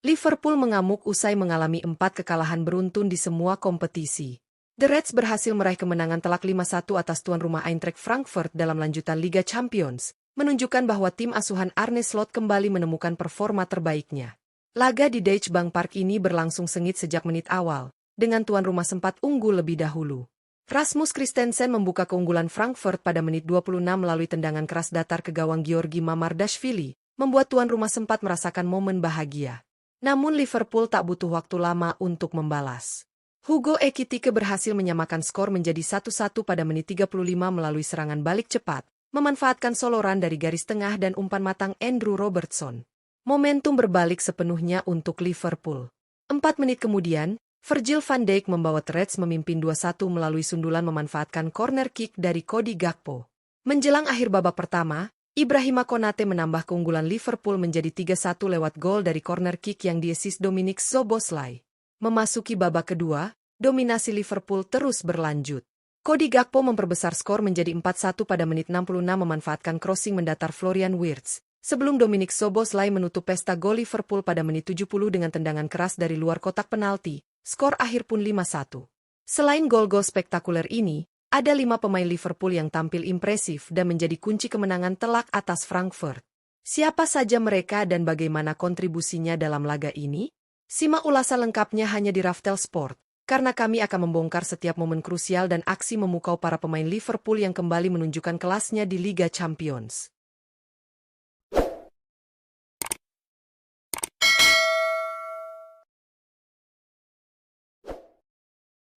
Liverpool mengamuk usai mengalami 4 kekalahan beruntun di semua kompetisi. The Reds berhasil meraih kemenangan telak 5-1 atas tuan rumah Eintracht Frankfurt dalam lanjutan Liga Champions, menunjukkan bahwa tim asuhan Arne Slot kembali menemukan performa terbaiknya. Laga di Deutsche Bank Park ini berlangsung sengit sejak menit awal, dengan tuan rumah sempat unggul lebih dahulu. Rasmus Christensen membuka keunggulan Frankfurt pada menit 26 melalui tendangan keras datar ke gawang Georgi Mamardashvili, membuat tuan rumah sempat merasakan momen bahagia. Namun Liverpool tak butuh waktu lama untuk membalas. Hugo Ekitike berhasil menyamakan skor menjadi 1-1 pada menit 35 melalui serangan balik cepat, memanfaatkan soloran dari garis tengah dan umpan matang Andrew Robertson. Momentum berbalik sepenuhnya untuk Liverpool. 4 menit kemudian, Virgil van Dijk membawa The Reds memimpin 2-1 melalui sundulan memanfaatkan corner kick dari Cody Gakpo. Menjelang akhir babak pertama, Ibrahima Konate menambah keunggulan Liverpool menjadi 3-1 lewat gol dari corner kick yang diasis Dominic Szoboszlai. Memasuki babak kedua, dominasi Liverpool terus berlanjut. Cody Gakpo memperbesar skor menjadi 4-1 pada menit 66 memanfaatkan crossing mendatar Florian Wirtz, sebelum Dominic Szoboszlai menutup pesta gol Liverpool pada menit 70 dengan tendangan keras dari luar kotak penalti, skor akhir pun 5-1. Selain gol-gol spektakuler ini, ada 5 pemain Liverpool yang tampil impresif dan menjadi kunci kemenangan telak atas Frankfurt. Siapa saja mereka dan bagaimana kontribusinya dalam laga ini? Simak ulasan lengkapnya hanya di Raftel Sport, karena kami akan membongkar setiap momen krusial dan aksi memukau para pemain Liverpool yang kembali menunjukkan kelasnya di Liga Champions.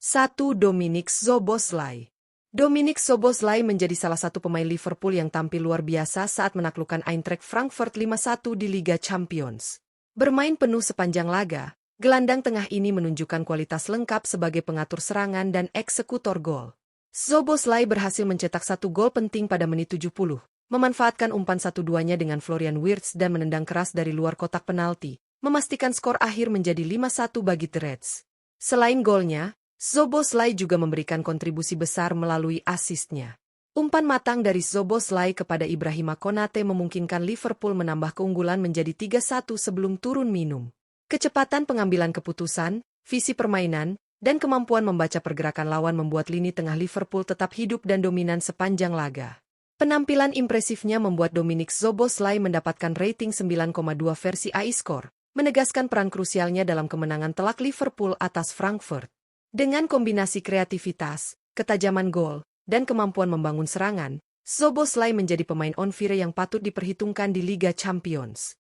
1. Dominic Szoboszlai. Dominic Szoboszlai menjadi salah satu pemain Liverpool yang tampil luar biasa saat menaklukkan Eintracht Frankfurt 5-1 di Liga Champions. Bermain penuh sepanjang laga, gelandang tengah ini menunjukkan kualitas lengkap sebagai pengatur serangan dan eksekutor gol. Szoboszlai berhasil mencetak 1 gol penting pada menit 70, memanfaatkan umpan 1-2-nya dengan Florian Wirtz dan menendang keras dari luar kotak penalti, memastikan skor akhir menjadi 5-1 bagi The Reds. Selain golnya, Szoboszlai juga memberikan kontribusi besar melalui asisnya. Umpan matang dari Szoboszlai kepada Ibrahima Konate memungkinkan Liverpool menambah keunggulan menjadi 3-1 sebelum turun minum. Kecepatan pengambilan keputusan, visi permainan, dan kemampuan membaca pergerakan lawan membuat lini tengah Liverpool tetap hidup dan dominan sepanjang laga. Penampilan impresifnya membuat Dominic Szoboszlai mendapatkan rating 9,2 versi iScore, menegaskan peran krusialnya dalam kemenangan telak Liverpool atas Frankfurt. Dengan kombinasi kreativitas, ketajaman gol, dan kemampuan membangun serangan, Szoboszlai menjadi pemain on fire yang patut diperhitungkan di Liga Champions.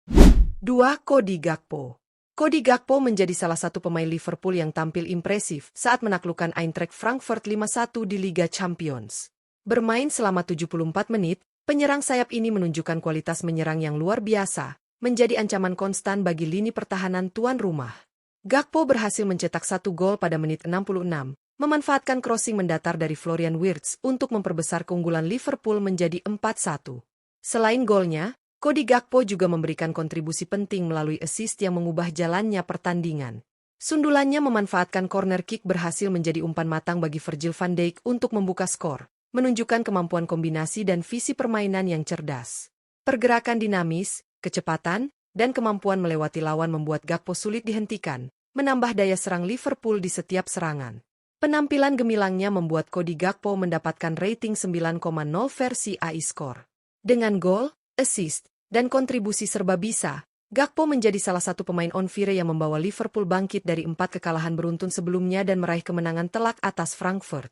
2. Cody Gakpo. Cody Gakpo menjadi salah satu pemain Liverpool yang tampil impresif saat menaklukkan Eintracht Frankfurt 5-1 di Liga Champions. Bermain selama 74 menit, penyerang sayap ini menunjukkan kualitas menyerang yang luar biasa, menjadi ancaman konstan bagi lini pertahanan tuan rumah. Gakpo berhasil mencetak 1 gol pada menit 66, memanfaatkan crossing mendatar dari Florian Wirtz untuk memperbesar keunggulan Liverpool menjadi 4-1. Selain golnya, Cody Gakpo juga memberikan kontribusi penting melalui assist yang mengubah jalannya pertandingan. Sundulannya memanfaatkan corner kick berhasil menjadi umpan matang bagi Virgil van Dijk untuk membuka skor, menunjukkan kemampuan kombinasi dan visi permainan yang cerdas. Pergerakan dinamis, kecepatan, dan kemampuan melewati lawan membuat Gakpo sulit dihentikan, menambah daya serang Liverpool di setiap serangan. Penampilan gemilangnya membuat Cody Gakpo mendapatkan rating 9,0 versi iScore. Dengan gol, assist, dan kontribusi serba bisa, Gakpo menjadi salah satu pemain on fire yang membawa Liverpool bangkit dari 4 kekalahan beruntun sebelumnya dan meraih kemenangan telak atas Frankfurt.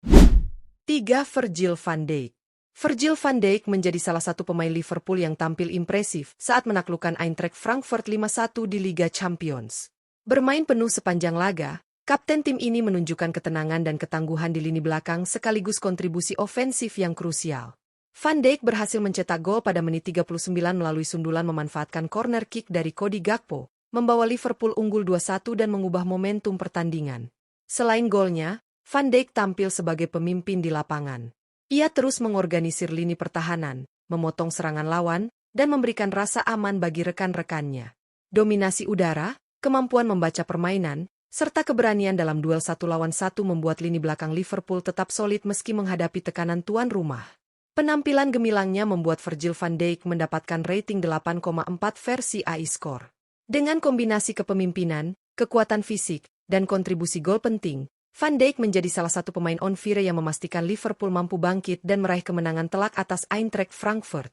3. Virgil van Dijk. Virgil van Dijk menjadi salah satu pemain Liverpool yang tampil impresif saat menaklukkan Eintracht Frankfurt 5-1 di Liga Champions. Bermain penuh sepanjang laga, kapten tim ini menunjukkan ketenangan dan ketangguhan di lini belakang sekaligus kontribusi ofensif yang krusial. Van Dijk berhasil mencetak gol pada menit 39 melalui sundulan memanfaatkan corner kick dari Cody Gakpo, membawa Liverpool unggul 2-1 dan mengubah momentum pertandingan. Selain golnya, Van Dijk tampil sebagai pemimpin di lapangan. Ia terus mengorganisir lini pertahanan, memotong serangan lawan, dan memberikan rasa aman bagi rekan-rekannya. Dominasi udara, kemampuan membaca permainan, serta keberanian dalam duel 1 lawan 1 membuat lini belakang Liverpool tetap solid meski menghadapi tekanan tuan rumah. Penampilan gemilangnya membuat Virgil van Dijk mendapatkan rating 8,4 versi iScore. Dengan kombinasi kepemimpinan, kekuatan fisik, dan kontribusi gol penting, Van Dijk menjadi salah satu pemain on fire yang memastikan Liverpool mampu bangkit dan meraih kemenangan telak atas Eintracht Frankfurt.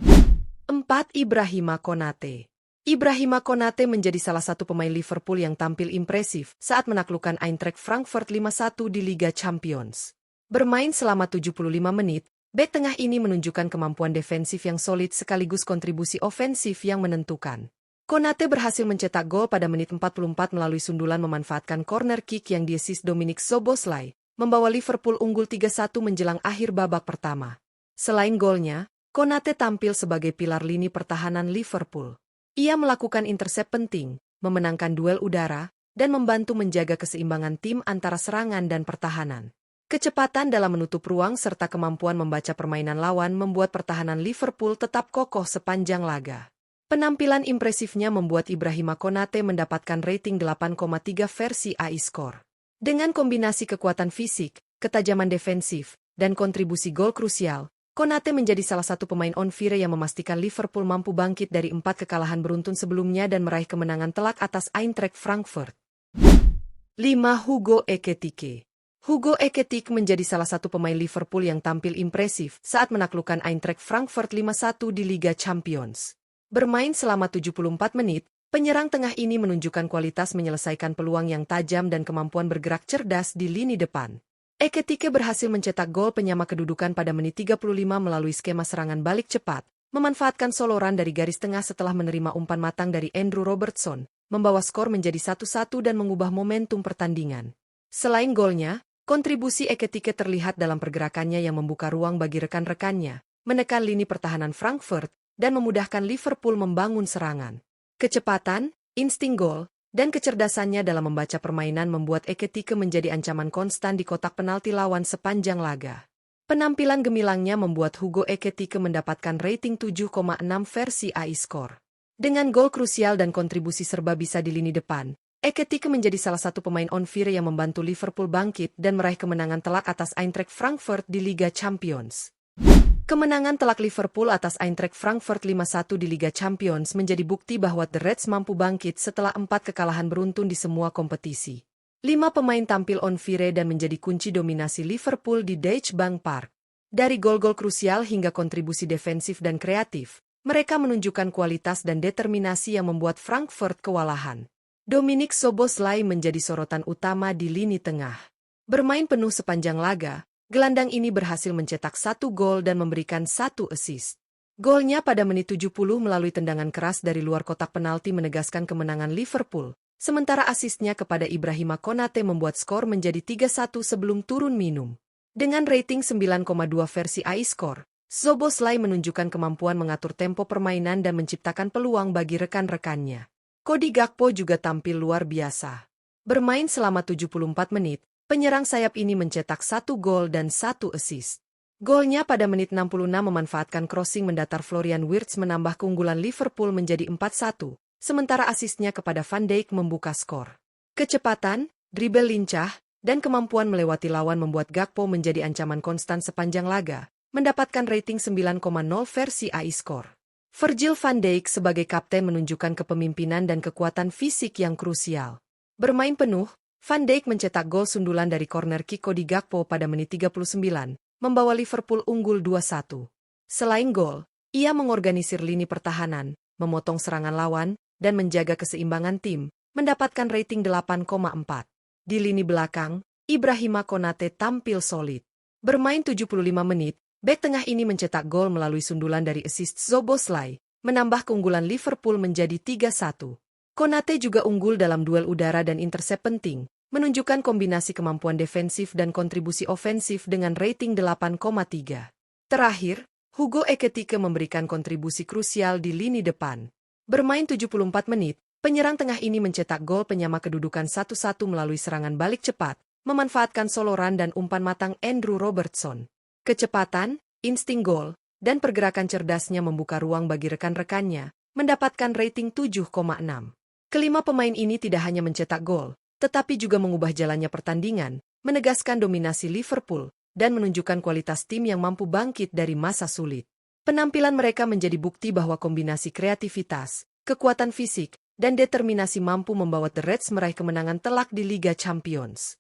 4. Ibrahima Konate. Ibrahima Konate menjadi salah satu pemain Liverpool yang tampil impresif saat menaklukkan Eintracht Frankfurt 5-1 di Liga Champions. Bermain selama 75 menit, bek tengah ini menunjukkan kemampuan defensif yang solid sekaligus kontribusi ofensif yang menentukan. Konate berhasil mencetak gol pada menit 44 melalui sundulan memanfaatkan corner kick yang diasis Dominik Szoboszlai, membawa Liverpool unggul 3-1 menjelang akhir babak pertama. Selain golnya, Konate tampil sebagai pilar lini pertahanan Liverpool. Ia melakukan intersep penting, memenangkan duel udara, dan membantu menjaga keseimbangan tim antara serangan dan pertahanan. Kecepatan dalam menutup ruang serta kemampuan membaca permainan lawan membuat pertahanan Liverpool tetap kokoh sepanjang laga. Penampilan impresifnya membuat Ibrahima Konate mendapatkan rating 8,3 versi AI Score. Dengan kombinasi kekuatan fisik, ketajaman defensif, dan kontribusi gol krusial, Konate menjadi salah satu pemain on fire yang memastikan Liverpool mampu bangkit dari 4 kekalahan beruntun sebelumnya dan meraih kemenangan telak atas Eintracht Frankfurt. 5. Hugo Ekitike. Hugo Ekitike menjadi salah satu pemain Liverpool yang tampil impresif saat menaklukkan Eintracht Frankfurt 5-1 di Liga Champions. Bermain selama 74 menit, penyerang tengah ini menunjukkan kualitas menyelesaikan peluang yang tajam dan kemampuan bergerak cerdas di lini depan. Ekitike berhasil mencetak gol penyama kedudukan pada menit 35 melalui skema serangan balik cepat, memanfaatkan soloran dari garis tengah setelah menerima umpan matang dari Andrew Robertson, membawa skor menjadi 1-1 dan mengubah momentum pertandingan. Selain golnya, kontribusi Ekitike terlihat dalam pergerakannya yang membuka ruang bagi rekan-rekannya, menekan lini pertahanan Frankfurt, dan memudahkan Liverpool membangun serangan. Kecepatan, insting gol, dan kecerdasannya dalam membaca permainan membuat Ekitike menjadi ancaman konstan di kotak penalti lawan sepanjang laga. Penampilan gemilangnya membuat Hugo Ekitike mendapatkan rating 7,6 versi AI Score. Dengan gol krusial dan kontribusi serba bisa di lini depan, Ekitike menjadi salah satu pemain on fire yang membantu Liverpool bangkit dan meraih kemenangan telak atas Eintracht Frankfurt di Liga Champions. Kemenangan telak Liverpool atas Eintracht Frankfurt 5-1 di Liga Champions menjadi bukti bahwa The Reds mampu bangkit setelah 4 kekalahan beruntun di semua kompetisi. 5 pemain tampil on fire dan menjadi kunci dominasi Liverpool di Deutsche Bank Park. Dari gol-gol krusial hingga kontribusi defensif dan kreatif, mereka menunjukkan kualitas dan determinasi yang membuat Frankfurt kewalahan. Dominik Szoboszlai menjadi sorotan utama di lini tengah. Bermain penuh sepanjang laga, gelandang ini berhasil mencetak 1 gol dan memberikan 1 assist. Golnya pada menit 70 melalui tendangan keras dari luar kotak penalti menegaskan kemenangan Liverpool, sementara asisnya kepada Ibrahima Konate membuat skor menjadi 3-1 sebelum turun minum. Dengan rating 9,2 versi AI Score, Szoboszlai menunjukkan kemampuan mengatur tempo permainan dan menciptakan peluang bagi rekan-rekannya. Cody Gakpo juga tampil luar biasa. Bermain selama 74 menit, penyerang sayap ini mencetak 1 gol dan 1 assist. Golnya pada menit 66 memanfaatkan crossing mendatar Florian Wirtz menambah keunggulan Liverpool menjadi 4-1, sementara asisnya kepada Van Dijk membuka skor. Kecepatan, dribble lincah, dan kemampuan melewati lawan membuat Gakpo menjadi ancaman konstan sepanjang laga, mendapatkan rating 9,0 versi AI Score. Virgil van Dijk sebagai kapten menunjukkan kepemimpinan dan kekuatan fisik yang krusial. Bermain penuh, Van Dijk mencetak gol sundulan dari corner kick Cody Gakpo pada menit 39, membawa Liverpool unggul 2-1. Selain gol, ia mengorganisir lini pertahanan, memotong serangan lawan, dan menjaga keseimbangan tim, mendapatkan rating 8,4. Di lini belakang, Ibrahima Konate tampil solid. Bermain 75 menit, bek tengah ini mencetak gol melalui sundulan dari assist Szoboszlai, menambah keunggulan Liverpool menjadi 3-1. Konate juga unggul dalam duel udara dan intersep penting, menunjukkan kombinasi kemampuan defensif dan kontribusi ofensif dengan rating 8,3. Terakhir, Hugo Ekitike memberikan kontribusi krusial di lini depan. Bermain 74 menit, penyerang tengah ini mencetak gol penyama kedudukan 1-1 melalui serangan balik cepat, memanfaatkan soloran dan umpan matang Andrew Robertson. Kecepatan, insting gol, dan pergerakan cerdasnya membuka ruang bagi rekan-rekannya, mendapatkan rating 7,6. Kelima pemain ini tidak hanya mencetak gol, tetapi juga mengubah jalannya pertandingan, menegaskan dominasi Liverpool, dan menunjukkan kualitas tim yang mampu bangkit dari masa sulit. Penampilan mereka menjadi bukti bahwa kombinasi kreativitas, kekuatan fisik, dan determinasi mampu membawa The Reds meraih kemenangan telak di Liga Champions.